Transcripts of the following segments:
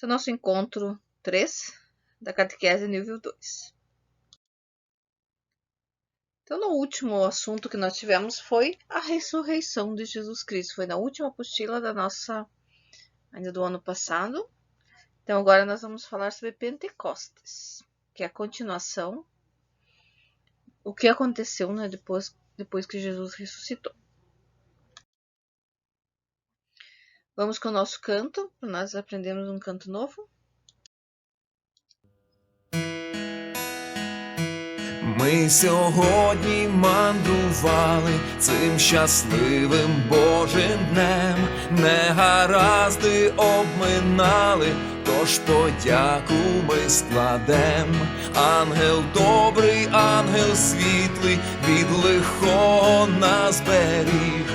Esse é o nosso encontro 3 da catequese nível 2. Então, no último assunto que nós tivemos foi a ressurreição de Jesus Cristo. Foi na última apostila ainda do ano passado. Então, agora nós vamos falar sobre Pentecostes, que é a continuação, o que aconteceu, né, depois que Jesus ressuscitou. Vamos com o nosso canto, nós aprendemos um canto novo. Ми сьогодні мандрували цим щасливим Божим днем, негаразди обминали, тож подяку ми складем. Ангел добрий, ангел світлий, від лихого нас беріг.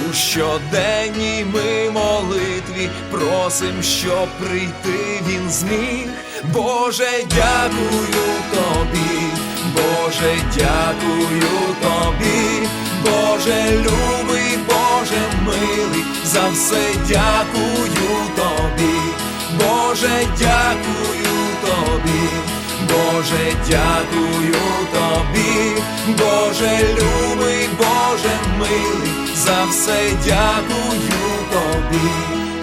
У щоденній ми молитві просим, щоб прийти він зміг. Боже, дякую тобі, Боже, дякую тобі, Боже любий, Боже милий, за все дякую тобі, Боже, дякую тобі, Боже, дякую тобі, Боже любий, Боже милий, за все дякую тобі.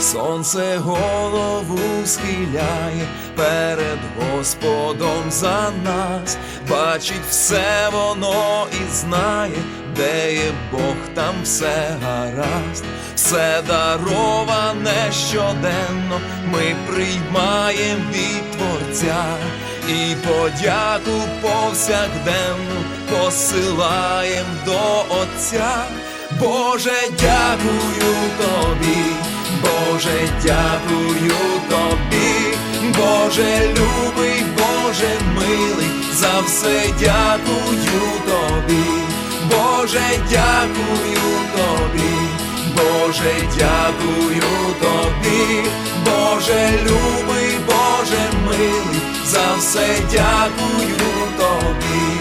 Сонце голову схиляє перед Господом за нас, бачить все воно і знає, де є Бог, там все гаразд. Все дароване щоденно ми приймаєм від Творця, і подяку повсякденну посилаєм до Отця. Боже, дякую тобі, Боже, дякую тобі, Боже любий, Боже милий, за все дякую тобі, Боже, дякую тобі, Боже, дякую тобі, Боже любий, Боже милий, за все дякую тобі.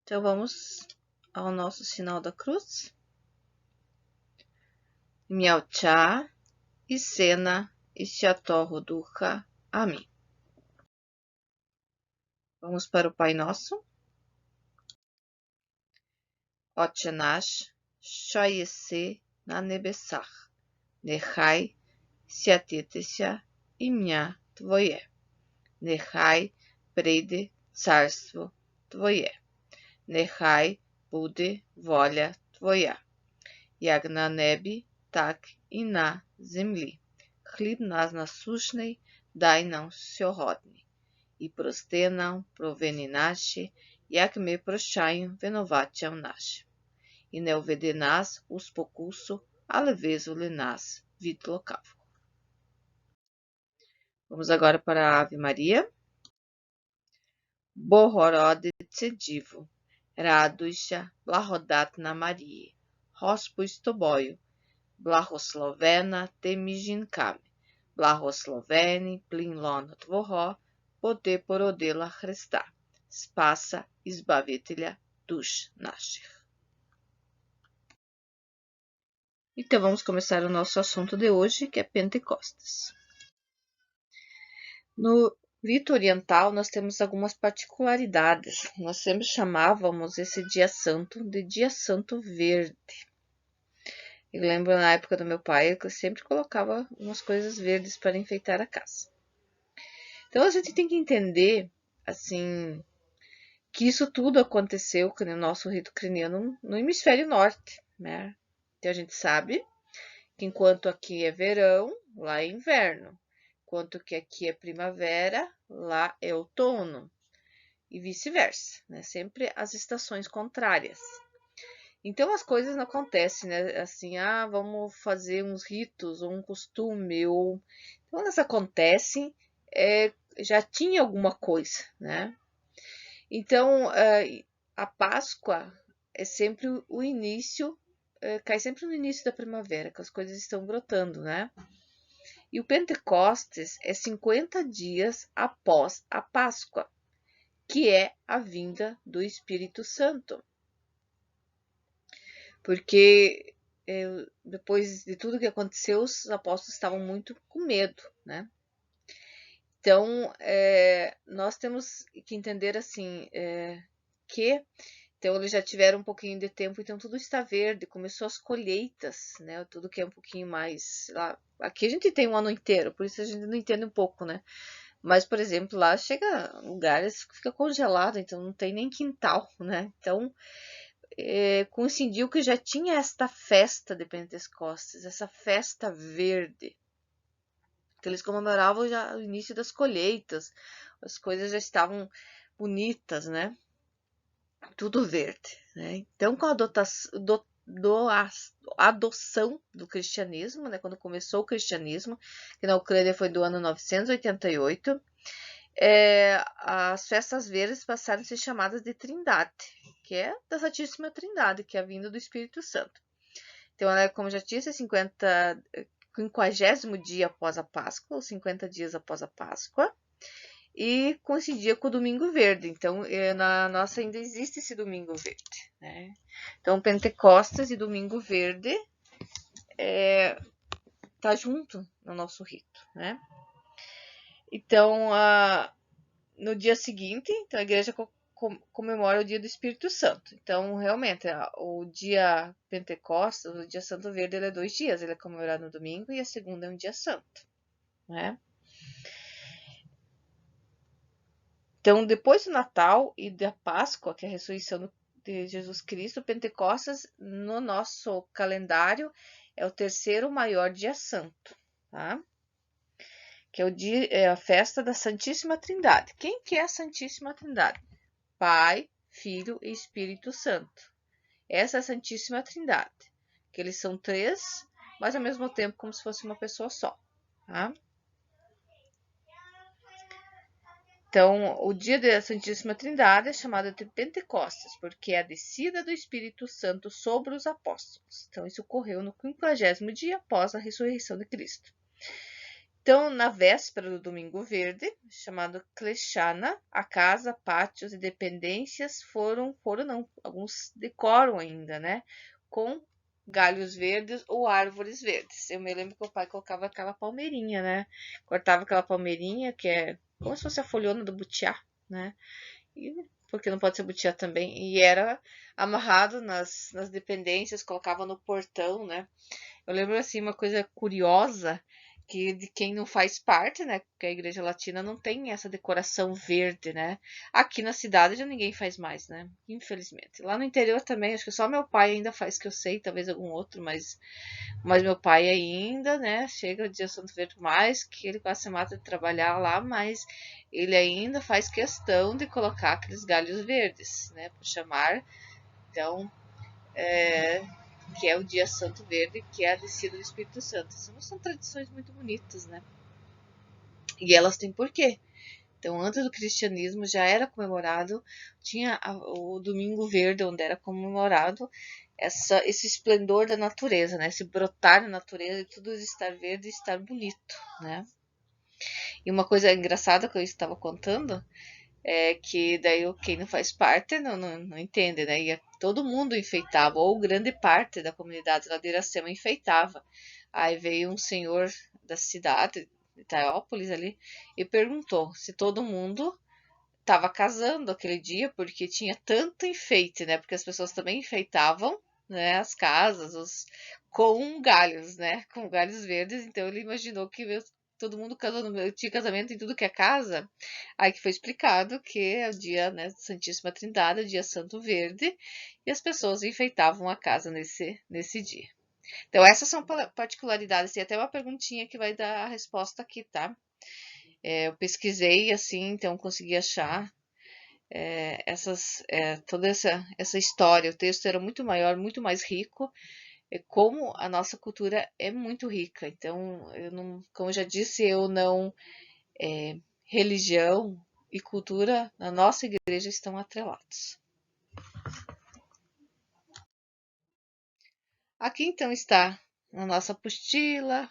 Então, vamos ao nosso sinal da cruz. Miaucha, Isena, Ishiatorro Duha. Amém. Vamos para o Pai Nosso. Отче наш, що єси на небесах, нехай святитися ім'я Твоє, нехай прийде царство Твоє, нехай буде воля Твоя, як на небі, так і на землі. Хліб наш насущний дай нам сьогодні. І прости нам провини наші, як ми прощаємо винуватцям нашим. І не введи нас у спокусу, але визволи нас від лукавого. Vamos agora para a Ave Maria. Bogorodice Divo, радуйся, благодатна Марія, Господь з тобою, благословена ти між жінками, благословений плін лона Твого, бо ти породила Христа, Спаса і Збавителя душ наших. Então vamos começar o nosso assunto de hoje, que é Pentecostes. No rito oriental, nós temos algumas particularidades. Nós sempre chamávamos esse dia santo de Dia Santo Verde. Eu lembro na época do meu pai que eu sempre colocava umas coisas verdes para enfeitar a casa. Então a gente tem que entender, assim, que isso tudo aconteceu no nosso rito craniano no hemisfério norte, né? Então a gente sabe que enquanto aqui é verão, lá é inverno. Enquanto que aqui é primavera, lá é outono, e vice-versa, né? Sempre as estações contrárias. Então as coisas não acontecem, né? Assim, vamos fazer uns ritos ou um costume, ou então elas acontecem, já tinha alguma coisa, né? Então a Páscoa é sempre o início, cai sempre no início da primavera, que as coisas estão brotando, né? E o Pentecostes é 50 dias após a Páscoa, que é a vinda do Espírito Santo. Porque depois de tudo que aconteceu, os apóstolos estavam muito com medo, né? Então, nós temos que entender assim, então eles já tiveram um pouquinho de tempo, então tudo está verde, começou as colheitas, né? Tudo que é um pouquinho mais lá. Aqui a gente tem um ano inteiro, por isso a gente não entende um pouco, né? Mas, por exemplo, lá chega lugares que fica congelado, então não tem nem quintal, né? Então, coincidiu que já tinha esta festa de Pentecostes, essa festa verde, que eles comemoravam já o início das colheitas, as coisas já estavam bonitas, né? Tudo verde, né? Então, com a adoção do cristianismo, né? Quando começou o cristianismo, que na Ucrânia foi do ano 988, as festas verdes passaram a ser chamadas de Trindade, que é da Santíssima Trindade, que é a vinda do Espírito Santo. Então, como já disse, 50º dia após a Páscoa, ou 50 dias após a Páscoa, e coincidia com o Domingo Verde. Então, na nossa ainda existe esse Domingo Verde, né? Então, Pentecostes e Domingo Verde tá junto no nosso rito, né? Então, no dia seguinte, então a igreja comemora o dia do Espírito Santo. Então, realmente, o dia Pentecostes, o dia Santo Verde, ele é 2 dias. Ele é comemorado no domingo e a segunda é um dia santo, né? Então, depois do Natal e da Páscoa, que é a ressurreição de Jesus Cristo, Pentecostes, no nosso calendário, é o 3º maior dia santo, tá? Que é a festa da Santíssima Trindade. Quem que é a Santíssima Trindade? Pai, Filho e Espírito Santo. Essa é a Santíssima Trindade, que eles são 3, mas ao mesmo tempo como se fosse uma pessoa só, tá? Então, o dia da Santíssima Trindade é chamado de Pentecostes, porque é a descida do Espírito Santo sobre os apóstolos. Então, isso ocorreu no 50º dia após a ressurreição de Cristo. Então, na véspera do Domingo Verde, chamado Kleshana, a casa, pátios e dependências alguns decoram ainda, né? Com galhos verdes ou árvores verdes. Eu me lembro que o pai colocava aquela palmeirinha, né? Cortava aquela palmeirinha, que é como se fosse a folhona do butiá, né? Porque não pode ser butiá também. E era amarrado nas dependências, colocava no portão, né? Eu lembro, assim, uma coisa curiosa, que de quem não faz parte, né? Porque a Igreja Latina não tem essa decoração verde, né? Aqui na cidade já ninguém faz mais, né? Infelizmente. Lá no interior também, acho que só meu pai ainda faz, que eu sei, talvez algum outro, mas meu pai ainda, né? Chega o dia Santo Verde mais, que ele quase se mata de trabalhar lá, mas ele ainda faz questão de colocar aqueles galhos verdes, né? Para chamar, então, que é o dia Santo Verde, que é a descida do Espírito Santo. São tradições muito bonitas, né? E elas têm porquê. Então, antes do cristianismo já era comemorado, tinha o Domingo Verde, onde era comemorado esse esplendor da natureza, né? Esse brotar da natureza e tudo estar verde e estar bonito, né? E uma coisa engraçada que eu estava contando é que daí quem não faz parte não entende, né? E todo mundo enfeitava, ou grande parte da comunidade lá de Iracema enfeitava. Aí veio um senhor da cidade, de Teópolis ali, e perguntou se todo mundo estava casando aquele dia, porque tinha tanto enfeite, né? Porque as pessoas também enfeitavam, né, as casas, com galhos, né? Com galhos verdes. Então ele imaginou que todo mundo casando, tinha casamento em tudo que é casa. Aí que foi explicado que é o dia, né, Santíssima Trindade, o dia Santo Verde, e as pessoas enfeitavam a casa nesse dia. Então essas são particularidades. Tem até uma perguntinha que vai dar a resposta aqui, tá? Eu pesquisei assim, então consegui achar toda essa história. O texto era muito maior, muito mais rico. Como a nossa cultura é muito rica. Então, eu não, como eu já disse, eu não. Religião e cultura na nossa igreja estão atrelados. Aqui então está na nossa apostila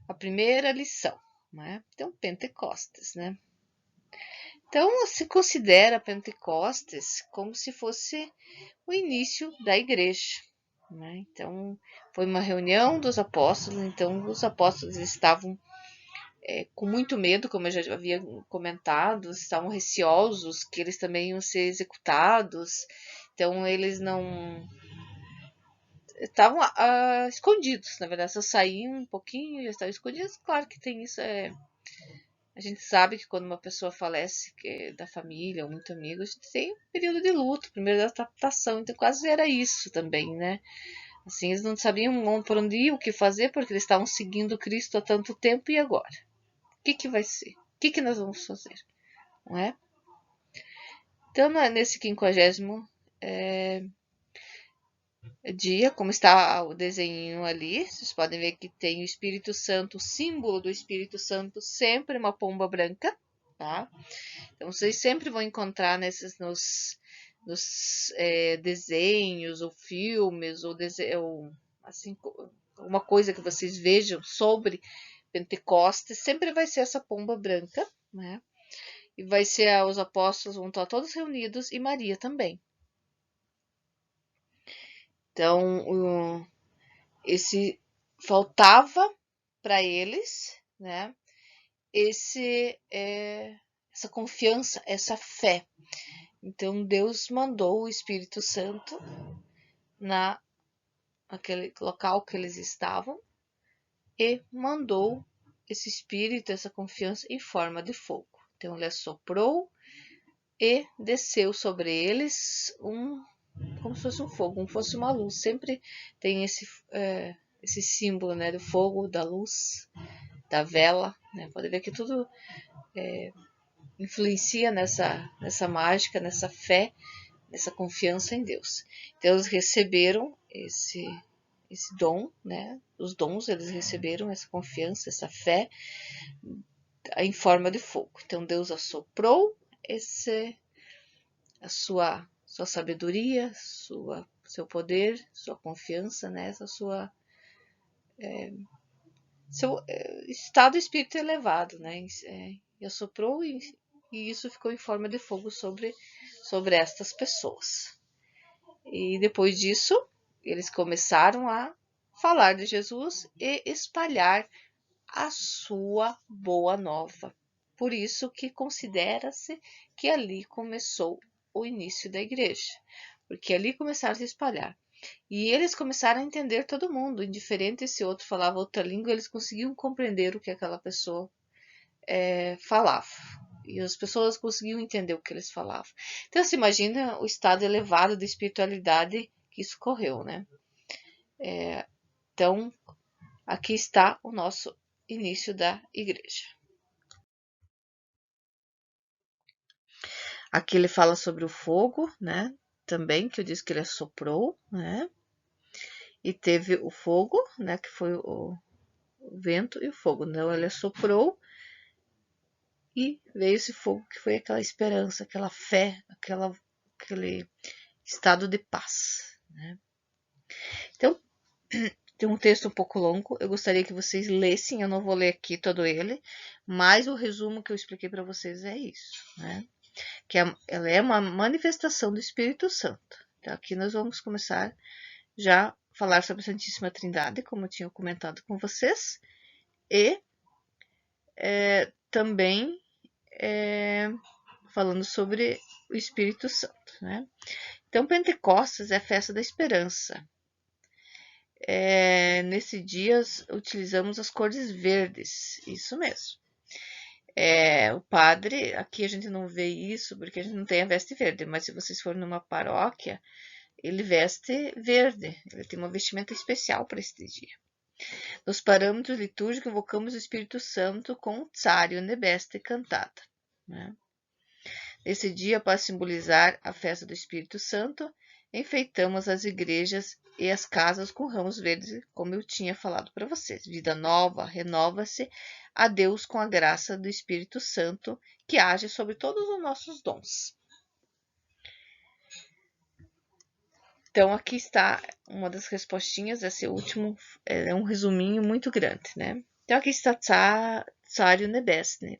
a primeira lição, né? Então, Pentecostes, né? Então, se considera Pentecostes como se fosse o início da igreja, né? Então, foi uma reunião dos apóstolos, então os apóstolos estavam com muito medo, como eu já havia comentado, estavam receosos que eles também iam ser executados, então eles não estavam escondidos, na verdade, só saíam um pouquinho, já estavam escondidos. Claro que tem isso, a gente sabe que quando uma pessoa falece, que é da família ou muito amigo, a gente tem um período de luto, primeiro da adaptação, então quase era isso também, né? Assim, eles não sabiam por onde ir, o que fazer, porque eles estavam seguindo Cristo há tanto tempo, e agora? O que vai ser? O que nós vamos fazer? Não é? Então, nesse 50º dia, como está o desenho ali, vocês podem ver que tem o Espírito Santo, o símbolo do Espírito Santo, sempre uma pomba branca, tá? Então, vocês sempre vão encontrar nos desenhos ou filmes ou assim, uma coisa que vocês vejam sobre Pentecostes, sempre vai ser essa pomba branca, né? E vai ser os apóstolos vão estar todos reunidos e Maria também. Então, esse faltava para eles, né? Essa confiança, essa fé. Então Deus mandou o Espírito Santo naquele local que eles estavam e mandou esse Espírito, essa confiança em forma de fogo. Então ele assoprou e desceu sobre eles como se fosse um fogo, como se fosse uma luz. Sempre tem esse símbolo, né, do fogo, da luz, da vela, né? Pode ver que tudo influencia nessa mágica, nessa fé, nessa confiança em Deus. Então eles receberam esse dom, né? Os dons, eles receberam essa confiança, essa fé em forma de fogo. Então Deus assoprou a sua sabedoria, seu poder, sua confiança, né? Seu estado de espírito elevado, né? E assoprou e isso ficou em forma de fogo sobre estas pessoas. E depois disso, eles começaram a falar de Jesus e espalhar a sua boa nova. Por isso que considera-se que ali começou o início da igreja, porque ali começaram a se espalhar. E eles começaram a entender todo mundo, indiferente se outro falava outra língua, eles conseguiam compreender o que aquela pessoa falava. E as pessoas conseguiam entender o que eles falavam. Então, você imagina o estado elevado de espiritualidade que isso correu, né? Então, aqui está o nosso início da igreja. Aqui ele fala sobre o fogo, né? Também, que eu disse que ele assoprou, né? E teve o fogo, né? Que foi o vento e o fogo. Então, ele assoprou e veio esse fogo que foi aquela esperança, aquela fé, aquele estado de paz, né? Então, tem um texto um pouco longo, eu gostaria que vocês lessem, eu não vou ler aqui todo ele, mas o resumo que eu expliquei para vocês é isso, né? Que ela é uma manifestação do Espírito Santo. Então, aqui nós vamos começar já a falar sobre a Santíssima Trindade, como eu tinha comentado com vocês, e também falando sobre o Espírito Santo, né? Então, Pentecostes é a festa da esperança. Nesse dia, utilizamos as cores verdes, isso mesmo. O padre, aqui a gente não vê isso porque a gente não tem a veste verde, mas se vocês forem numa paróquia, ele veste verde, ele tem uma vestimenta especial para este dia. Nos parâmetros litúrgicos, invocamos o Espírito Santo com o Tsário Nebeste cantada, né? Nesse dia, para simbolizar a festa do Espírito Santo, enfeitamos as igrejas e as casas com ramos verdes, como eu tinha falado para vocês. Vida nova, renova-se a Deus com a graça do Espírito Santo, que age sobre todos os nossos dons. Então, aqui está uma das respostinhas, esse último é um resuminho muito grande, né? Então, aqui está Tsário Nebesne,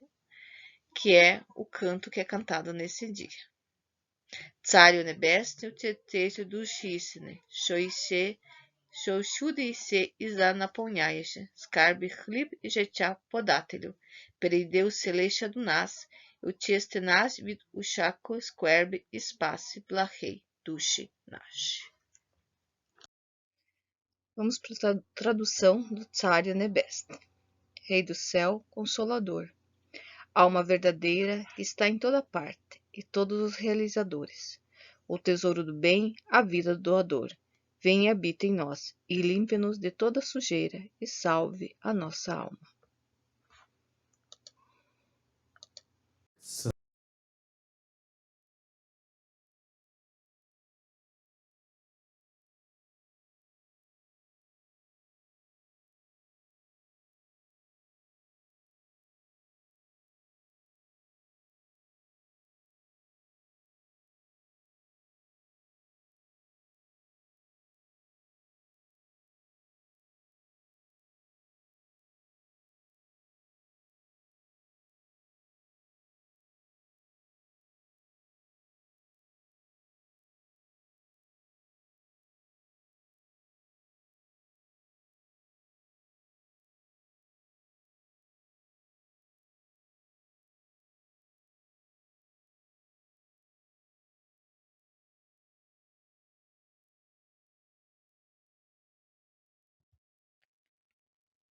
que é o canto que é cantado nesse dia. Tsário Nebesne, o texto do Shisne, Shoshudi se iza naponhaish, skarbi chlib jecha podatelho, perideu celestia do nas, o tiestenas vid ushako squerbe espace blahei dushi nash. Vamos para a tradução do Tsário Nebesne. Rei do céu, consolador, alma verdadeira que está em toda parte e todos os realizadores, o tesouro do bem, a vida do doador. Venha e habita em nós, e limpe-nos de toda sujeira, e salve a nossa alma.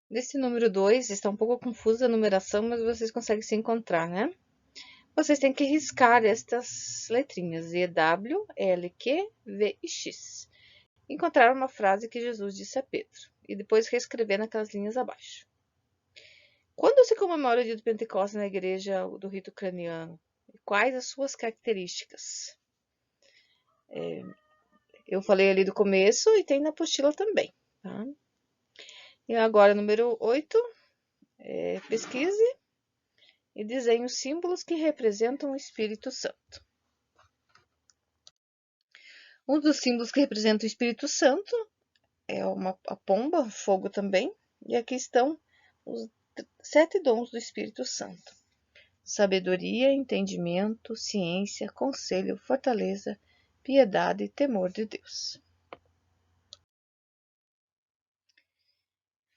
Nesse número 2, está um pouco confusa a numeração, mas vocês conseguem se encontrar, né? Vocês têm que riscar estas letrinhas, E, W, L, Q, V e X. Encontrar uma frase que Jesus disse a Pedro, e depois reescrever naquelas linhas abaixo. Quando se comemora o dia do Pentecostes na igreja do rito ucraniano? Quais as suas características? Eu falei ali do começo e tem na apostila também, tá? E agora, número 8, pesquise e desenhe os símbolos que representam o Espírito Santo. Um dos símbolos que representa o Espírito Santo é a pomba, fogo também, e aqui estão os 7 dons do Espírito Santo: sabedoria, entendimento, ciência, conselho, fortaleza, piedade e temor de Deus.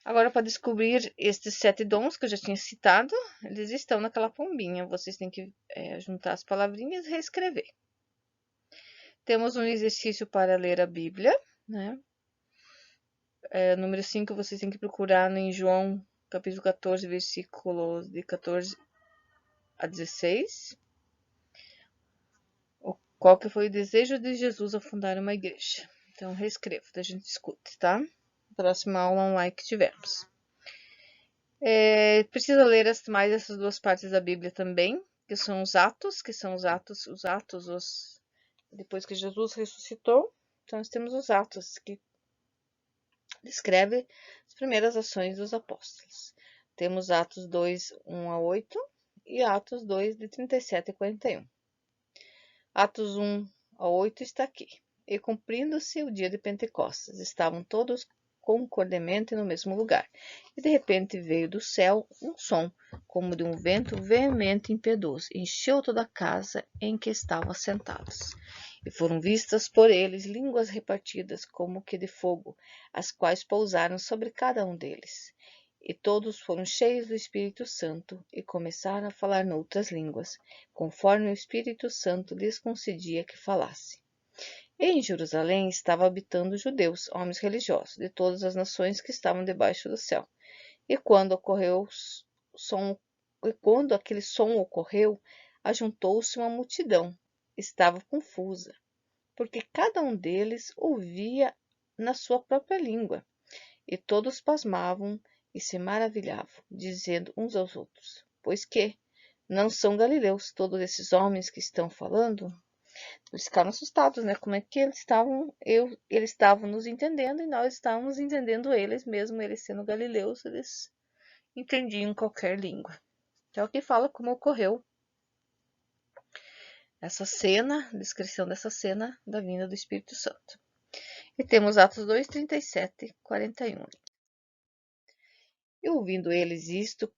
Agora, para descobrir estes 7 dons que eu já tinha citado, eles estão naquela pombinha. Vocês têm que juntar as palavrinhas e reescrever. Temos um exercício para ler a Bíblia, né? Número 5, vocês têm que procurar em João, capítulo 14, versículos de 14 a 16. Qual que foi o desejo de Jesus ao fundar uma igreja? Então, reescreva, a gente discute, tá? Próxima aula online que tivermos. Precisa ler mais essas duas partes da Bíblia também, que são os Atos, depois que Jesus ressuscitou. Então, nós temos os Atos, que descreve as primeiras ações dos apóstolos. Temos Atos 2, 1 a 8 e Atos 2, de 37 a 41. Atos 1 a 8 está aqui. E cumprindo-se o dia de Pentecostes, estavam todos concordemente no mesmo lugar. E de repente veio do céu um som, como de um vento veemente e impetuoso, encheu toda a casa em que estavam assentados. E foram vistas por eles línguas repartidas como que de fogo, as quais pousaram sobre cada um deles. E todos foram cheios do Espírito Santo e começaram a falar noutras línguas, conforme o Espírito Santo lhes concedia que falasse. E em Jerusalém estavam habitando judeus, homens religiosos, de todas as nações que estavam debaixo do céu. E quando aquele som ocorreu, ajuntou-se uma multidão. Estava confusa, porque cada um deles ouvia na sua própria língua. E todos pasmavam e se maravilhavam, dizendo uns aos outros: pois que não são galileus todos esses homens que estão falando? Eles ficaram assustados, né? Como é que eles estavam nos entendendo e nós estávamos entendendo eles, mesmo eles sendo galileus, eles entendiam qualquer língua. Então aqui fala como ocorreu essa cena, descrição dessa cena da vinda do Espírito Santo. E temos Atos 2, 37, 41. E ouvindo eles isto,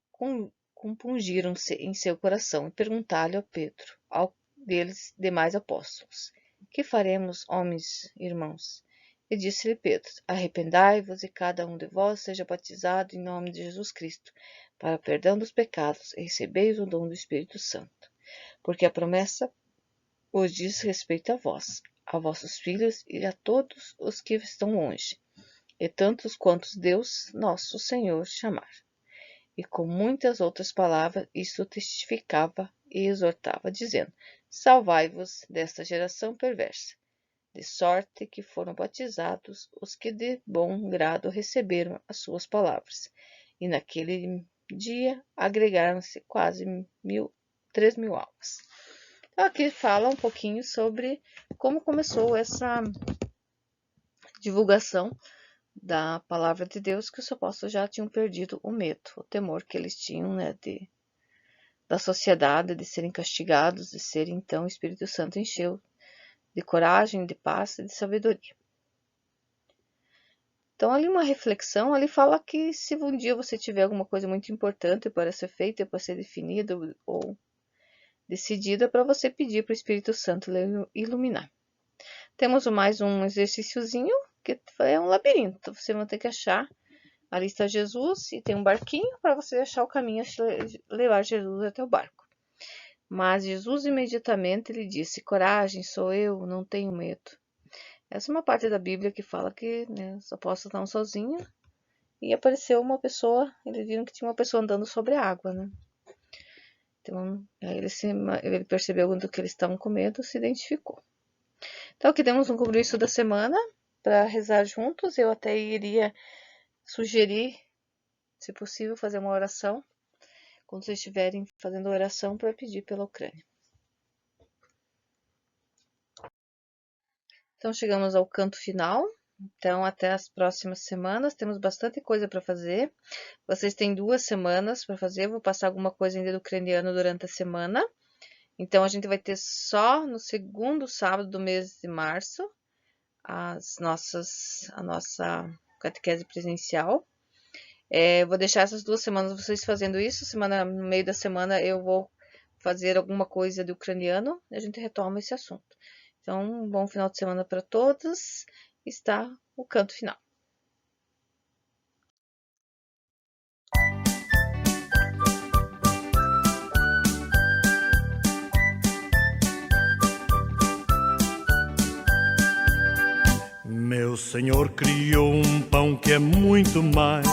compungiram-se em seu coração e perguntaram-lhe a Pedro, ao deles demais apóstolos: que faremos, homens, irmãos? E disse-lhe Pedro: arrependai-vos e cada um de vós seja batizado em nome de Jesus Cristo, para o perdão dos pecados, e recebeis o dom do Espírito Santo. Porque a promessa vos diz respeito a vós, a vossos filhos e a todos os que estão longe, e tantos quantos Deus, nosso Senhor, chamar. E com muitas outras palavras, isto testificava e exortava, dizendo: salvai-vos desta geração perversa. De sorte que foram batizados os que de bom grado receberam as suas palavras. E naquele dia agregaram-se quase 3.000 almas. Então aqui fala um pouquinho sobre como começou essa divulgação da palavra de Deus, que os apóstolos já tinham perdido o medo, o temor que eles tinham, né, da sociedade, de serem castigados, de serem, então, o Espírito Santo encheu de coragem, de paz e de sabedoria. Então, ali uma reflexão, ali fala que se um dia você tiver alguma coisa muito importante para ser feita, para ser definida ou decidida, para você pedir para o Espírito Santo iluminar. Temos mais um exercíciozinho, que é um labirinto. Você vai ter que achar, ali está Jesus e tem um barquinho para você achar o caminho a levar Jesus até o barco. Mas Jesus imediatamente lhe disse: coragem, sou eu, não tenho medo. Essa é uma parte da Bíblia que fala que, né, os apóstolos estavam sozinhos e apareceu uma pessoa, eles viram que tinha uma pessoa andando sobre a água, né? Então, aí ele percebeu que eles estavam com medo, se identificou. Então, aqui temos um compromisso da semana para rezar juntos. Eu até iria sugerir, se possível, fazer uma oração quando vocês estiverem fazendo oração para pedir pela Ucrânia. Então, chegamos ao canto final. Então, até as próximas semanas. Temos bastante coisa para fazer. Vocês têm 2 semanas para fazer. Eu vou passar alguma coisa ainda do ucraniano durante a semana. Então, a gente vai ter só no segundo sábado do mês de março a nossa catequese presencial. Vou deixar essas 2 semanas vocês fazendo isso. No meio da semana eu vou fazer alguma coisa de ucraniano e a gente retoma esse assunto. Então, um bom final de semana para todos. Está o canto final. Meus Senhor criou um pão que é muito mais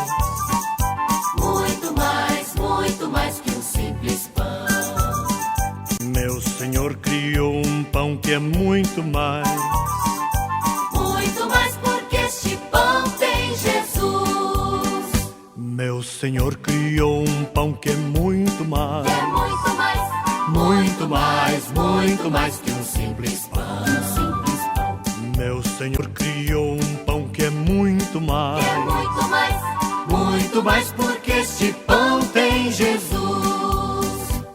que um simples pão. Meu Senhor criou um pão que é muito mais porque este pão tem Jesus. Meu Senhor criou um pão que é muito mais Que é muito mais que um simples pão. Meu Senhor criou um pão que é muito mais Que é muito mais porque este pão tem Jesus.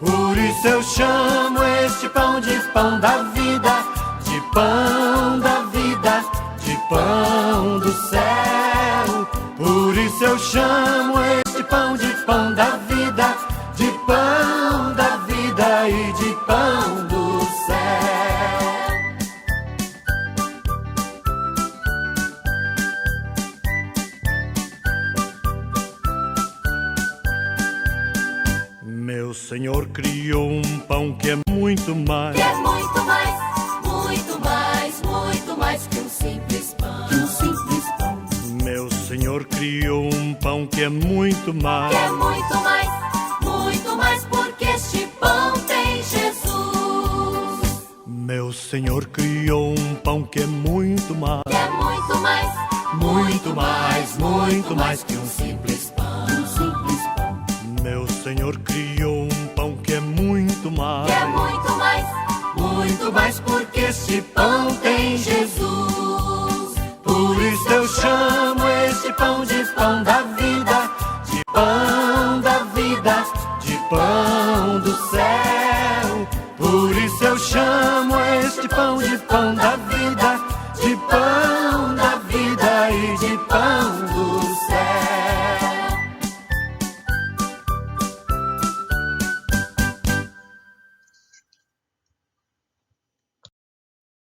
Por isso eu chamo este pão de pão da vida, de pão da vida, de pão do céu. Por isso eu chamo este pão de pão da vida, de pão da vida e de pão do céu. Meu Senhor criou um pão que é muito mais Que é muito mais que um simples pão. Meu Senhor criou um pão que é muito mais Que é muito mais porque este pão tem Jesus. Meu Senhor criou um pão que é muito mais Que é muito mais que um simples pão. Meu Senhor criou um pão que é muito mais Que é muito mais porque este pão tem Jesus. Por isso eu chamo este pão de pão da vida, de pão da vida, de pão do céu. Por isso eu chamo este pão de pão da vida, de pão da vida e de pão